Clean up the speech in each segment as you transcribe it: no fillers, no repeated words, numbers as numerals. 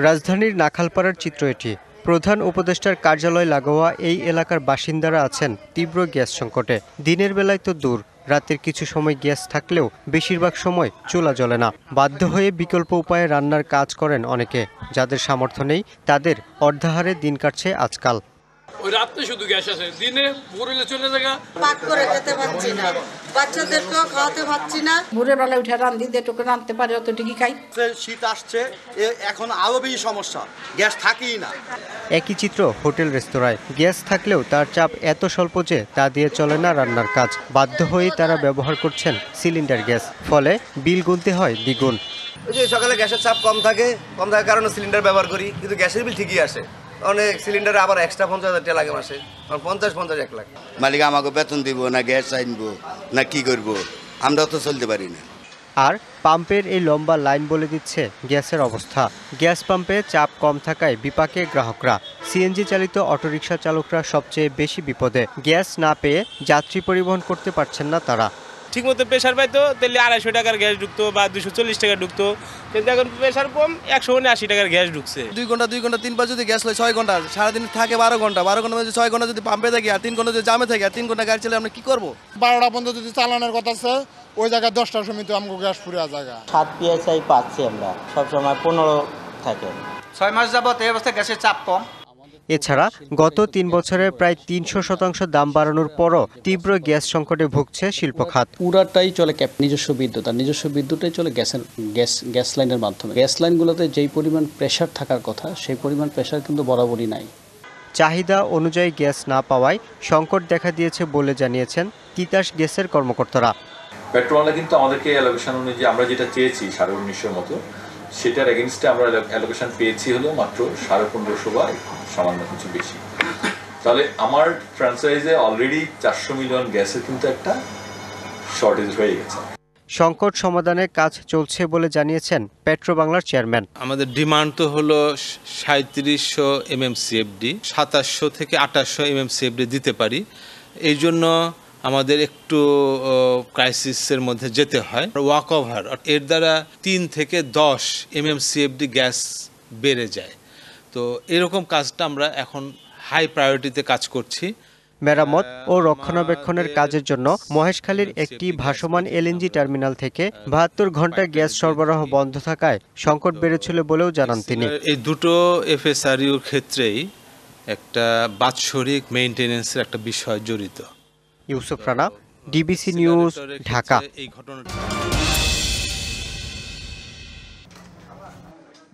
রাজধানীর নাখালপাড়ার চিত্র এটি। প্রধান উপদেষ্টার কার্যালয় লাগোয়া এই এলাকার বাসিন্দারা আছেন তীব্র গ্যাস সংকটে। দিনের বেলায় তো দূর, রাতের কিছু সময় গ্যাস থাকলেও বেশিরভাগ সময় চুলা জ্বলে না। বাধ্য হয়ে বিকল্প উপায়ে রান্নার কাজ করেন অনেকে। যাদের সামর্থ্য নেই তাদের অর্ধাহারে দিন কাটছে আজকাল। ওই রাতে শুধু গ্যাস আছে, দিনে ভোরে চলে যায়। পাক করে খেতে পাচ্ছি না, বাচ্চাদেরকেও খাওয়াতে পাচ্ছি না। ভোরের বেলা উঠে রান্ধি, যেটুকু রাঁধতে পারে অতটুকুই খাই। শীত আসছে, এখন আরো বেশি সমস্যা, গ্যাস থাকেই না। একই চিত্র হোটেল রেস্তোরাঁয়। গ্যাস থাকলেও তার চাপ এত স্বল্প যে তা দিয়ে চলে না রান্নার কাজ। বাধ্য হয়েই তারা ব্যবহার করছেন সিলিন্ডার গ্যাস, ফলে বিল গুনতে হয় দ্বিগুণ। সকালে গ্যাসের চাপ কম থাকার কারণে সিলিন্ডার ব্যবহার করি, কিন্তু গ্যাসের বিল ঠিকই আসে। অনেক সিলিন্ডারে আবার এক্সট্রা 50,000 টাকা লাগে মাসে, 50 1 লাখ। মালিক আমাকে বেতন দিব না, গ্যাস আনবো না, কি করব? আমরা তো চলতে পারি না। আর পাম্পের এই লম্বা লাইন বলে দিচ্ছে গ্যাসের অবস্থা। গ্যাস পাম্পে চাপ কম থাকায় বিপাকে গ্রাহকরা। সিএনজি চালিত অটোরিকশা চালকরা সবচেয়ে বেশি বিপদে। গ্যাস না পেয়ে যাত্রী পরিবহন করতে পারছেন না তারা। ঠিকমতো প্রেশার পাইতো তাহলে 250 টাকার গ্যাস ঢুকতো বা 240 টাকা ঢুকতো, কিন্তু এখন প্রেশার কম, 180 টাকার গ্যাস ঢুকছে। 2 ঘন্টা 3 বার যদি গ্যাস লয় 6 ঘন্টা, সারাদিন থাকে 12 ঘন্টা। 12 ঘন্টা মধ্যে 6 ঘন্টা যদি পাম্পে থাকি আর 3 ঘন্টা যদি জামে থাকি আর 3 ঘন্টা গাড়ি চালিয়ে আমরা কি করবো? 12টা পর্যন্ত যদি চালানোর কথা আছে, ওই জায়গায় 10টার সময় তো আমাকে গ্যাস পুরা জায়গা 7 PSI পাচ্ছি আমরা, সবসময় 15 থাকে। 6 মাস যাবত এই অবস্থায় গ্যাসের চাপ কম। এছাড়া গত 3 বছরে প্রায় 300% দাম বাড়ানোর পরও তীব্র গ্যাস সংকটে ভুগছে শিল্প খাত। পুরাটাই চলে নিজস্ব বিদ্যুৎ, আর নিজস্ব বিদ্যুৎটাই চলে গ্যাস লাইনের মাধ্যমে। গ্যাস লাইনগুলোতে যেই পরিমাণ প্রেশার থাকার কথা, সেই পরিমাণ প্রেশার কিন্তু বরাবরই নাই। চাহিদা অনুযায়ী গ্যাস না পাওয়ায় সংকট দেখা দিয়েছে বলে জানিয়েছেন তিতাস গ্যাসের কর্মকর্তারা। পেট্রোলে কিন্তু আমাদেরকে অ্যালোকেশন অনুযায়ী আমরা যেটা চেয়েছি 1950 মতো, সেটার এগেইনস্টে আমরা অ্যালোকেশন পেয়েছি হলো মাত্র 1550 বা সামান্য কিছু বেশি। তাহলে আমার ফ্র্যাঞ্চাইজে অলরেডি 400 মিলিয়ন গ্যাসের কিন্তু একটা শর্টেজ হয়ে গেছে। সংকট সমাধানে কাজ চলছে বলে জানিয়েছেন পেট্রোবাংলার চেয়ারম্যান। আমাদের ডিমান্ড তো হলো 3700 MMCFD, 2700 থেকে 2800 MMCFD দিতে পারি। এই জন্য আমাদের একটু ক্রাইসিসের মধ্যে যেতে হয়। ওয়াক ওভার এর দ্বারা 3 থেকে 10 MMCFD গ্যাস বেড়ে যায়। তো এরকম কাজটা আমরা এখন হাই প্রায়োরিটিতে কাজ করছি। মেরামত ও রক্ষণাবেক্ষণের কাজের জন্য মহেশখালীর একটি ভাসমান এলএনজি টার্মিনাল থেকে 72 ঘন্টা গ্যাস সরবরাহ বন্ধ থাকায় সংকট বেড়েছিল বলেও জানান তিনি। এই দুটো এফএসআরইউর ক্ষেত্রেই একটা বাৎসরিক মেইনটেনেন্সের একটা বিষয় জড়িত। Yusuf Rana, DBC news, Dhaka.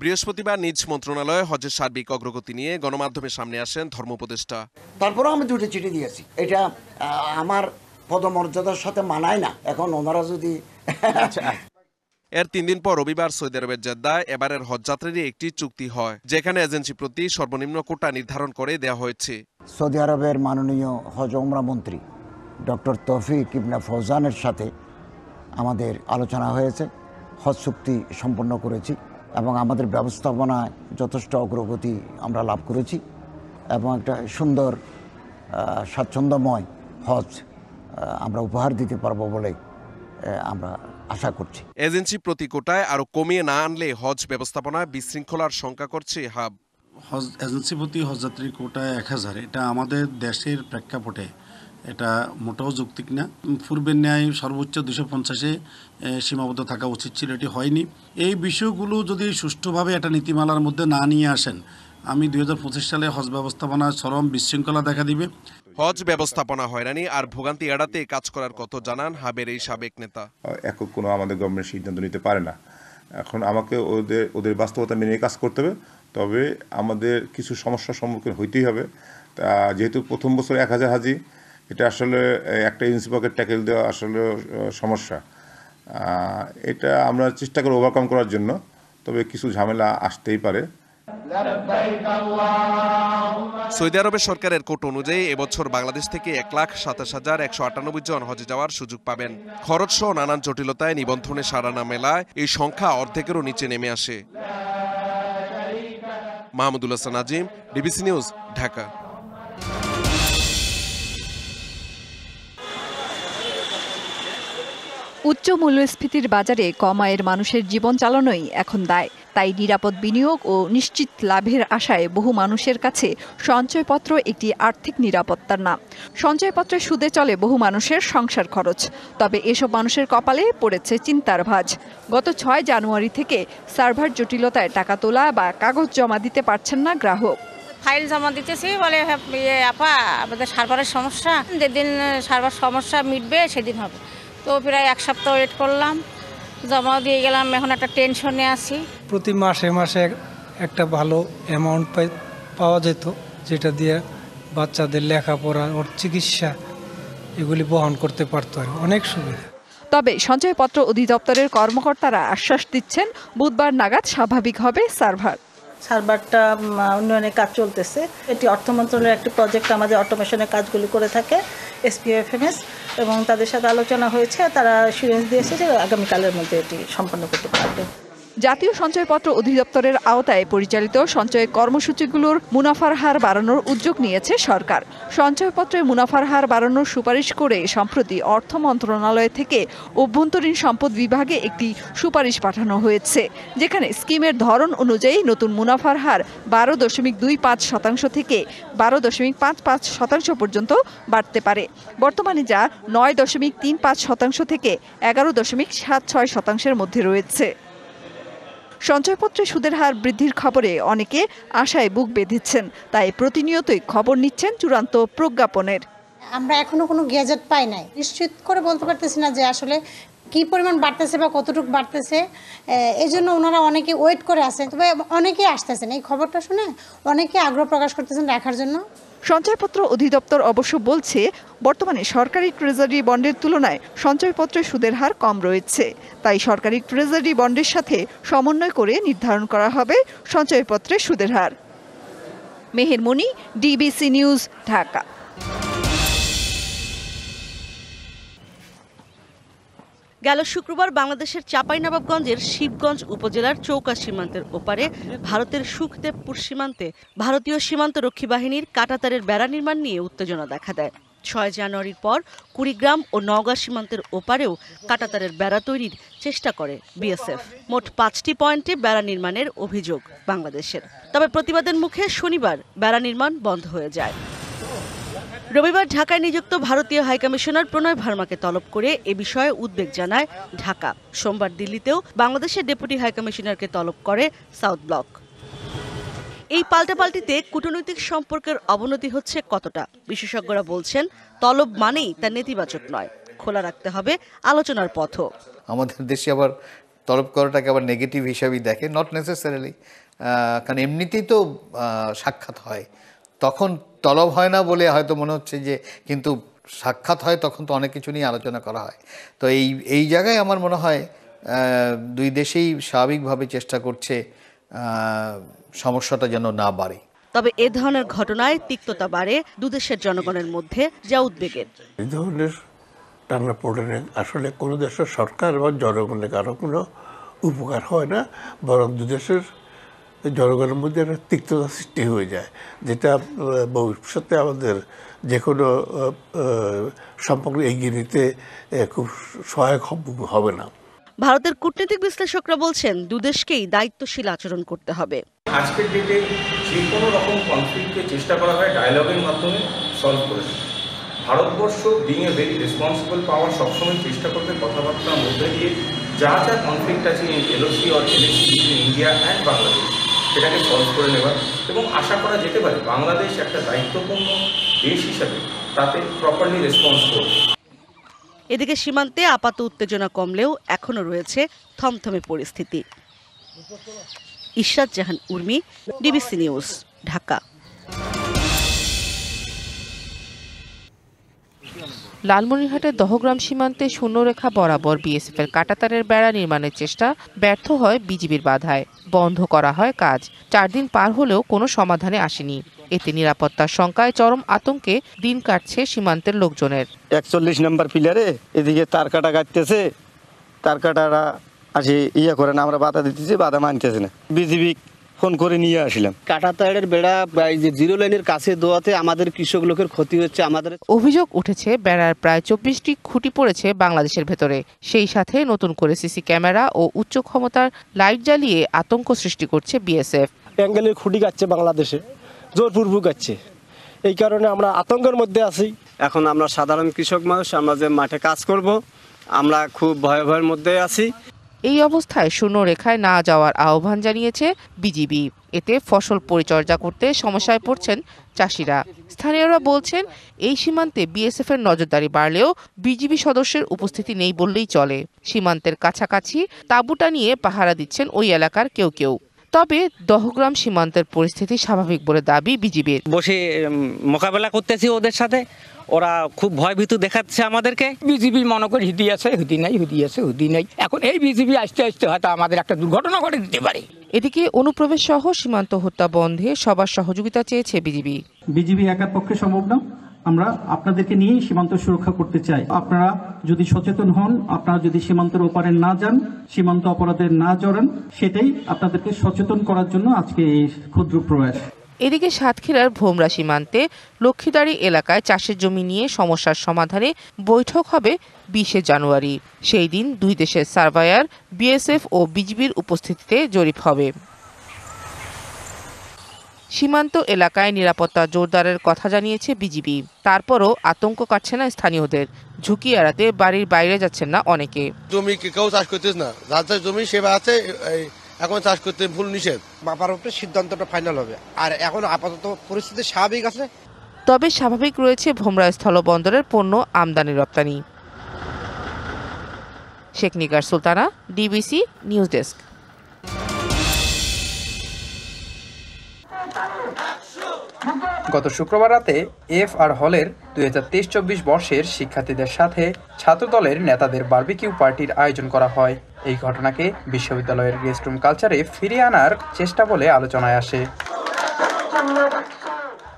বৃহস্পতিবার নিজ মন্ত্রণালয়ে হজের সার্বিক অগ্রগতি নিয়ে গণমাধ্যমের সামনে আসেন ধর্ম উপদেষ্টা। তারপরেও আমি 2টি চিঠি দিয়েছি, এটা আমার পদমর্যাদার সাথে মানায় না। এখন ওনারা যদি এর 3 দিন পর রবিবার সৌদি আরবের জেদ্দায় এবারের হজযাত্রীরই একটি চুক্তি হয়, যেখানে এজেন্সি প্রতি সর্বনিম্ন কোটা নির্ধারণ করে দেওয়া হয়েছে। সৌদি আরবের মাননীয় হজ ওমরা মন্ত্রী ডক্টর তৌফিক ইবনে ফৌজানের সাথে আমাদের আলোচনা হয়েছে। হজ চুক্তি সম্পন্ন করেছি এবং আমাদের ব্যবস্থাপনায় যথেষ্ট অগ্রগতি আমরা লাভ করেছি এবং একটা সুন্দর স্বাচ্ছন্দ্যময় হজ আমরা উপহার দিতে পারবো বলে আমরা আশা করছি। এজেন্সি প্রতি কোটায় আরো কমিয়ে না আনলে হজ ব্যবস্থাপনায় বিশৃঙ্খলার শঙ্কা করছে হাব। হজ এজেন্সি প্রতি হজযাত্রীর কোটায় 1000, এটা আমাদের দেশের প্রেক্ষাপটে এটা মোটেও যৌক্তিক না। পূর্বের ন্যায় সর্বোচ্চ 250-এ সীমাবদ্ধ থাকা উচিত ছিল, এটি হয়নি। এই বিষয়গুলো যদি সুষ্ঠুভাবে একটা নীতিমালার মধ্যে না নিয়ে আসেন, আমি 2025 সালে হজ ব্যবস্থাপনায় চরম বিশৃঙ্খলা দেখা দিবে। হজ ব্যবস্থাপনা হয়রানি আর ভোগান্তি এড়াতে কাজ করার কথা জানান হাবের এই সাবেক নেতা। একক কোনো আমাদের গভর্নমেন্ট সিদ্ধান্ত নিতে পারে না। এখন আমাকে ওদের বাস্তবতা মেনে কাজ করতে হবে। তবে আমাদের কিছু সমস্যার সম্মুখীন হইতেই হবে। তা যেহেতু প্রথম বছর 1000 হাজি, এটা আসলে একটা এজেন্সি পক্ষে ট্যাকেল দেওয়া আসলে সমস্যা। এটা আমরা চেষ্টা করি ওভারকাম করার জন্য, তবে কিছু ঝামেলা আসতেই পারে। সৌদি আরবের সরকারের কোট অনুযায়ী এবছর বাংলাদেশ থেকে 1,27,198 জন হজে যাওয়ার সুযোগ পাবেন। খরচ সহ নানান জটিলতায় নিবন্ধনে সাড়া না মেলায় এই সংখ্যা অর্ধেকেরও নিচে নেমে আসে। মাহমুদুল হাসান আজিম, ডিবিসি নিউজ, ঢাকা। উচ্চ মূল্যস্ফীতির বাজারে কম আয়ের মানুষের জীবন চালানোই এখন দায়। তাই নিরাপদ বিনিয়োগ ও নিশ্চিত লাভের আশায় বহু মানুষের কাছে সঞ্চয়পত্র একটি আর্থিক নিরাপত্তার নাম। সঞ্চয়পত্রের সুদে চলে বহু মানুষের সংসার খরচ। তবে এসব মানুষের কপালে পড়েছে চিন্তার ভাঁজ। গত 6 জানুয়ারি থেকে সার্ভার জটিলতায় টাকা তোলা বা কাগজ জমা দিতে পারছেন না গ্রাহক। ফাইল জমা দিতেছি, বলে আপা আমাদের সার্ভারের সমস্যা, যেদিন সার্ভার সমস্যা মিটবে সেদিন হবে। তো প্রায় 1 সপ্তাহ ওয়েট করলাম, জমা দিয়ে গেলাম। এখন একটা টেনশনে আছি। প্রতি মাসে মাসে একটা ভালো অ্যামাউন্ট পাওয়া যেত, যেটা দিয়ে বাচ্চাদের লেখাপড়া ওর চিকিৎসা এগুলি বহন করতে পারত। অনেক সুবিধা। তবে সঞ্চয়পত্র অধিদপ্তরের কর্মকর্তারা আশ্বাস দিচ্ছেন বুধবার নাগাদ স্বাভাবিক হবে সার্ভার। সার্ভারটা উন্নয়নের কাজ চলতেছে। এটি অর্থ মন্ত্রণালয়ের একটি প্রজেক্ট, আমাদের অটোমেশনের কাজগুলি করে থাকে SPFMS, এবং তাদের সাথে আলোচনা হয়েছে। তারা অ্যাসুরেন্স দিয়েছে যে আগামীকালের মধ্যে এটি সম্পন্ন করতে পারবে। জাতীয় সঞ্চয়পত্র অধিদপ্তরের আওতায় পরিচালিত সঞ্চয় কর্মসূচিগুলোর মুনাফার হার বাড়ানোর উদ্যোগ নিয়েছে সরকার। সঞ্চয়পত্রের মুনাফার হার বাড়ানোর সুপারিশ করে সম্প্রতি অর্থ মন্ত্রণালয় থেকে অভ্যন্তরীণ সম্পদ বিভাগে একটি সুপারিশ পাঠানো হয়েছে, যেখানে স্কিমের ধরন অনুযায়ী নতুন মুনাফার হার 12.25% থেকে 12.55% পর্যন্ত বাড়তে পারে। বর্তমানে যা 9.35% থেকে 11.76% মধ্যে রয়েছে। সঞ্চয়পত্রে সুদের হার বৃদ্ধির খবরে অনেকে আশায় বুক বেঁধেছেন, তাই প্রতিনিয়তই খবর নিচ্ছেন চূড়ান্ত প্রজ্ঞাপনের। আমরা এখনো কোনো গ্যাজেট পাই নাই, নিশ্চিত করে বলতে পারতেছি না যে আসলে কি পরিমাণ বাড়তেছে বা কতটুকু বাড়তেছে। এই জন্য ওনারা অনেকে ওয়েট করে আছেন, তবে অনেকেই আসতেছেন এই খবরটা শুনে, অনেকে আগ্রহ প্রকাশ করতেছেন রাখার জন্য। সঞ্চয়পত্র অধিদপ্তর অবশ্য বলছে, বর্তমানে সরকারি ট্রেজারি বন্ডের তুলনায় সঞ্চয়পত্রের সুদের হার কম রয়েছে। তাই সরকারি ট্রেজারি বন্ডের সাথে সমন্বয় করে নির্ধারণ করা হবে সঞ্চয়পত্রের সুদের হার। মেহের মনি, DBC নিউজ, ঢাকা। গেল শুক্রবার বাংলাদেশের চাঁপাইনবাবগঞ্জের শিবগঞ্জ উপজেলার চৌকা সীমান্তের ওপারে ভারতের সুখদেবপুর সীমান্তে ভারতীয় সীমান্তরক্ষী বাহিনীর কাঁটাতারের বেড়া নির্মাণ নিয়ে উত্তেজনা দেখা দেয়। 6 জানুয়ারির পর কুড়িগ্রাম ও নওগাঁ সীমান্তের ওপারেও কাঁটাতারের বেড়া তৈরির চেষ্টা করে BSF। মোট 5টি পয়েন্টে বেড়া নির্মাণের অভিযোগ বাংলাদেশের। তবে প্রতিবাদের মুখে শনিবার বেড়া নির্মাণ বন্ধ হয়ে যায়। রবিবার ঢাকায় নিযুক্ত ভারতীয় হাইকমিশনার প্রণয় ভার্মাকে তলব করে এ বিষয়ে উদ্বেগ জানায় ঢাকা। সোমবার দিল্লিতেও বাংলাদেশের ডেপুটি হাইকমিশনারকে তলব করে সাউথ ব্লক। এই পাল্টাপাল্টিতে কূটনৈতিক সম্পর্কের অবনতি হচ্ছে কতটা? বিশেষজ্ঞরা বলছেন, তলব মানেই তা নেতিবাচক নয়, খোলা রাখতে হবে আলোচনার পথও। আমাদের দেশে আবার তলব করাটাকে আবার নেগেটিভ হিসাবেই দেখে, নট নেসেসারিলি, কারণ এমনিতেই তো সাক্ষাৎ হয়, তখন তলব হয় না বলে হয়তো মনে হচ্ছে যে, কিন্তু সাক্ষাৎ হয় তখন তো অনেক কিছু নিয়ে আলোচনা করা হয়। তো এই জায়গায় আমার মনে হয় দুই দেশেই স্বাভাবিকভাবে চেষ্টা করছে সমস্যাটা যেন না বাড়ে। তবে এ ধরনের ঘটনায় তিক্ততা বাড়ে দুদেশের জনগণের মধ্যে, যা উদ্বেগের। এই ধরনের টানাপোড়েনে আসলে কোনো দেশের সরকার বা জনগণের কারো কোনো উপকার হয় না, বরং দুদেশের জনগণের মধ্যে একটা তিক্ততা সৃষ্টি হয়ে যায়, যেটা ভবিষ্যতে আমাদের যে কোনো সম্পর্ক এগিয়ে নিতে খুব সহায়ক হবে না। ভারতের কূটনৈতিক বিশ্লেষকরা বলছেন, দুদেশকেই দায়িত্বশীল আচরণ করতে হবে। আজকের ডেটে যে কোনো রকম কনফ্লিক্টকে চেষ্টা করা হয় ডায়ালগের মাধ্যমে সলভ করে। Bharatvarsha being a very responsible power সবসময় চেষ্টা করবে কথাবার্তার মধ্যে দিয়ে যা যা কনফ্লিক্ট আছে LOC or LAC India and Bangladesh সেটাকে সলভ করে নেওয়ার, এবং আশা করা যেতে পারে বাংলাদেশ একটা দায়িত্বপূর্ণ দেশ হিসাবে তাতে প্রপারলি রেসপন্স করবে। এদিকে সীমান্তে আপাত উত্তেজনা কমলেও এখনও রয়েছে থমথমে পরিস্থিতি। ইশরাত জাহান উর্মি, DBC নিউজ, ঢাকা। লালমনিরহাটের দহগ্রাম সীমান্তে শূন্যরেখা বরাবর BSF-এর কাঁটাতারের বেড়া নির্মাণের চেষ্টা ব্যর্থ হয় বিজিবির বাধায়। বন্ধ করা হয় কাজ। 4 দিন পার হলেও কোনো সমাধানে আসেনি। এতে নিরাপত্তার শঙ্কায় চরম আতঙ্কে দিন কাটছে সীমান্তের লোকজনের। 41 নম্বর পিলারে এদিকে তার কাটা কাটতেছে, তার কাটারা আসি করে না, আমরা বাধা দিতেছি, বাধা মানতেছে না। বিজিবি ফোন করে নিয়ে আসলাম। কাঁটাতারের বেড়া এই যে জিরো লাইনের কাছে দেওয়াতে আমাদের কৃষক লোকের ক্ষতি হচ্ছে। আমাদের অভিযোগ উঠেছে বেড়ার প্রায় 24টি খুঁটি পড়েছে বাংলাদেশের ভেতরে, সেই সাথে নতুন করে সিসি ক্যামেরা ও উচ্চ ক্ষমতার লাইট জ্বালিয়ে আতঙ্ক সৃষ্টি করছে বিএসএফ। অ্যাঙ্গেলের খুঁটি গাচ্ছে বাংলাদেশে, জোরপূর্বক গাচ্ছে, এই কারণে আমরা আতঙ্কের মধ্যে আছি। এখন আমরা সাধারণ কৃষক মানুষ, আমরা যে মাঠে কাজ করব, আমরা খুব ভয়ের মধ্যে আছি। এই অবস্থায় শূন্য রেখায় না যাওয়ার আহ্বান জানিয়েছে বিজিবি। এতে ফসল পরিচর্যা করতে সমস্যায় পড়ছেন চাষিরা। স্থানীয়রা বলছেন, এই সীমান্তে বিএসএফ এর নজরদারি বাড়লেও বিজিবি সদস্যের উপস্থিতি নেই বললেই চলে। সীমান্তের কাছাকাছি তাঁবু টানিয়ে পাহারা দিচ্ছেন ওই এলাকার কেউ কেউ। তবে দহগ্রাম সীমান্তের পরিস্থিতি স্বাভাবিক বলে দাবি বিজিবির। বসে মোকাবেলা করতেছি ওদের সাথে, ওরা খুব ভয়ভীত দেখাচ্ছে আমাদেরকে। বিজিবি মনে করি হুদি আছে, হুদি নাই, হুদি আছে, হুদি নাই। এখন এই বিজিবি আসতে আসতে হয়তো আমাদের একটা দুর্ঘটনা ঘটে দিতে পারে। এদিকে অনুপ্রবেশ সহ সীমান্ত হত্যা বন্ধে সবার সহযোগিতা চেয়েছে বিজিবি। বিজিবি একার পক্ষে সম্ভব না, আমরা আপনাদেরকে নিয়েই সীমান্ত সুরক্ষা করতে চাই। আপনারা যদি সচেতন হন, আপনারা যদি সীমান্তের ওপারে না যান, সীমান্ত অপরাধে না জড়ান, সেটাই আপনাদেরকে সচেতন করার জন্য আজকে এই ক্ষুদ্র প্রয়াস। এদিকে সাতক্ষীরার ভোমরা সীমান্তে লক্ষ্মীদারি এলাকায় চাষের জমি নিয়ে সমস্যার সমাধানে বৈঠক হবে 20শে জানুয়ারি। সেই দিন দুই দেশের সার্ভায়ার, বিএসএফ ও বিজিবির উপস্থিতিতে জরিপ হবে। সীমান্ত এলাকায় নিরাপত্তা জোরদারের কথা জানিয়েছে বিজিবি। তারপরও আতঙ্ক কাটছে না স্থানীয়দের। ঝুঁকি এড়াতে বাড়ির বাইরে যাচ্ছেন না অনেকে। জমি কেউ চাষ করতেছ না, যাদের জমি সেবা আছে এখন চাষ করতে ভুল নিষেধ। বাবার উপরে সিদ্ধান্তটা ফাইনাল হবে, আর এখন আপাতত পরিস্থিতি স্বাভাবিক আছে। তবে স্বাভাবিক রয়েছে ভোমরা স্থলবন্দরের পণ্য আমদানি রপ্তানি। Sheikh Nigar Sultana, DBC news desk. গত শুক্রবার রাতে এফআর হলের 2023-24 বর্ষের শিক্ষার্থীদের সাথে ছাত্রদলের নেতাদের বারবিকিউ পার্টির আয়োজন করা হয়। এই ঘটনাকে বিশ্ববিদ্যালয়ের গেস্টরুম কালচারে ফিরিয়ে আনার চেষ্টা বলে আলোচনায় আসে।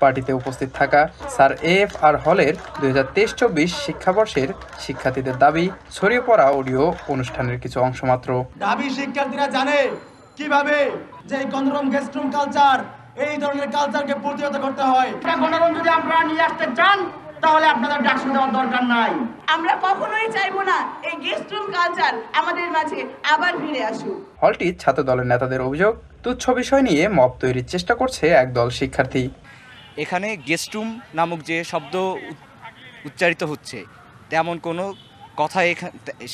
পার্টিতে উপস্থিত থাকা স্যার এফআর হলের 2023-24 শিক্ষাবর্ষের শিক্ষার্থীদের দাবি ছড়িয়ে পড়া অডিও অনুষ্ঠানের কিছু অংশ মাত্র। দাবি শিক্ষার্থীরা জানে কিভাবে যে গণরুম গেস্টরুম কালচার, এই ধরনের কালচারকে প্রতিহত করতে হয়। গণরুম যদি আপনারা নিয়ে আসতে চান, তাহলে আপনাদের ডাকসু দেওয়ার দরকার নাই। আমরা কখনোই চাইবো না এই গেস্টরুম কালচার আমাদের মাঝে আবার ফিরে আসুক। হলটি ছাত্রদলের নেতাদের অভিযোগ, তুচ্ছ বিষয় নিয়ে মব তৈরির চেষ্টা করছে একদল শিক্ষার্থী। এখানে গেস্টরুম নামক যে শব্দ উচ্চারিত হচ্ছে, তেমন কোনো কথা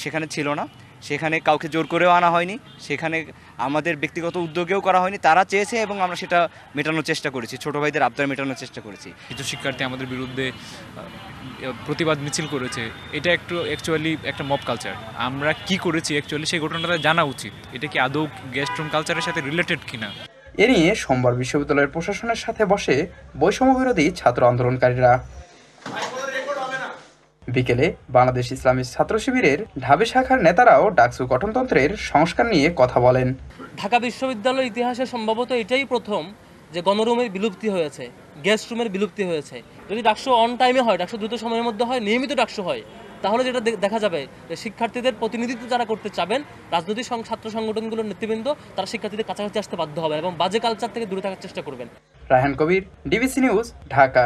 সেখানে ছিল না। সেখানে কাউকে জোর করেও আনা হয়নি, সেখানে আমাদের ব্যক্তিগত উদ্যোগেও করা হয়নি। তারা চেয়েছে এবং আমরা সেটা মেটানোর চেষ্টা করেছি, ছোটো ভাইদের আবদার মেটানোর চেষ্টা করেছি। কিছু শিক্ষার্থী আমাদের বিরুদ্ধে প্রতিবাদ মিছিল করেছে। এটা অ্যাকচুয়ালি একটা মব কালচার। আমরা কি করেছি অ্যাকচুয়ালি সেই ঘটনাটা জানা উচিত। এটা কি আদৌ গেস্টরুম কালচারের সাথে রিলেটেড কিনা। এ নিয়ে সোমবার বিশ্ববিদ্যালয়ের প্রশাসনের সাথে বসে বৈষম্য বিরোধী ছাত্র আন্দোলনকারীরা। বিকেলে বাংলাদেশ ইসলামী ছাত্র শিবিরের ঢাবি শাখার নেতারাও ডাকসু গঠনতন্ত্রের সংস্কার নিয়ে কথা বলেন। ঢাকা বিশ্ববিদ্যালয়ের ইতিহাসে সম্ভবত এটাই প্রথম যে গণরুমের বিলুপ্তি হয়েছে, গেস্ট রুমের বিলুপ্তি হয়েছে। যদি ডাকসু অন টাইমে হয়, ডাকসু দ্রুত সময়ের মধ্যে হয়, নিয়মিত ডাকসু হয়, তাহলে যেটা দেখা যাবে যে শিক্ষার্থীদের প্রতিনিধিত্ব যারা করতে চাবেন, রাজনৈতিক ছাত্র সংগঠনগুলোর নেতৃবৃন্দ, তারা শিক্ষার্থীদের কাছাকাছি আসতে বাধ্য হবে এবং বাজে কালচার থেকে দূরে থাকার চেষ্টা করবেন। রায়হান কবির, ডিবিসি নিউজ, ঢাকা।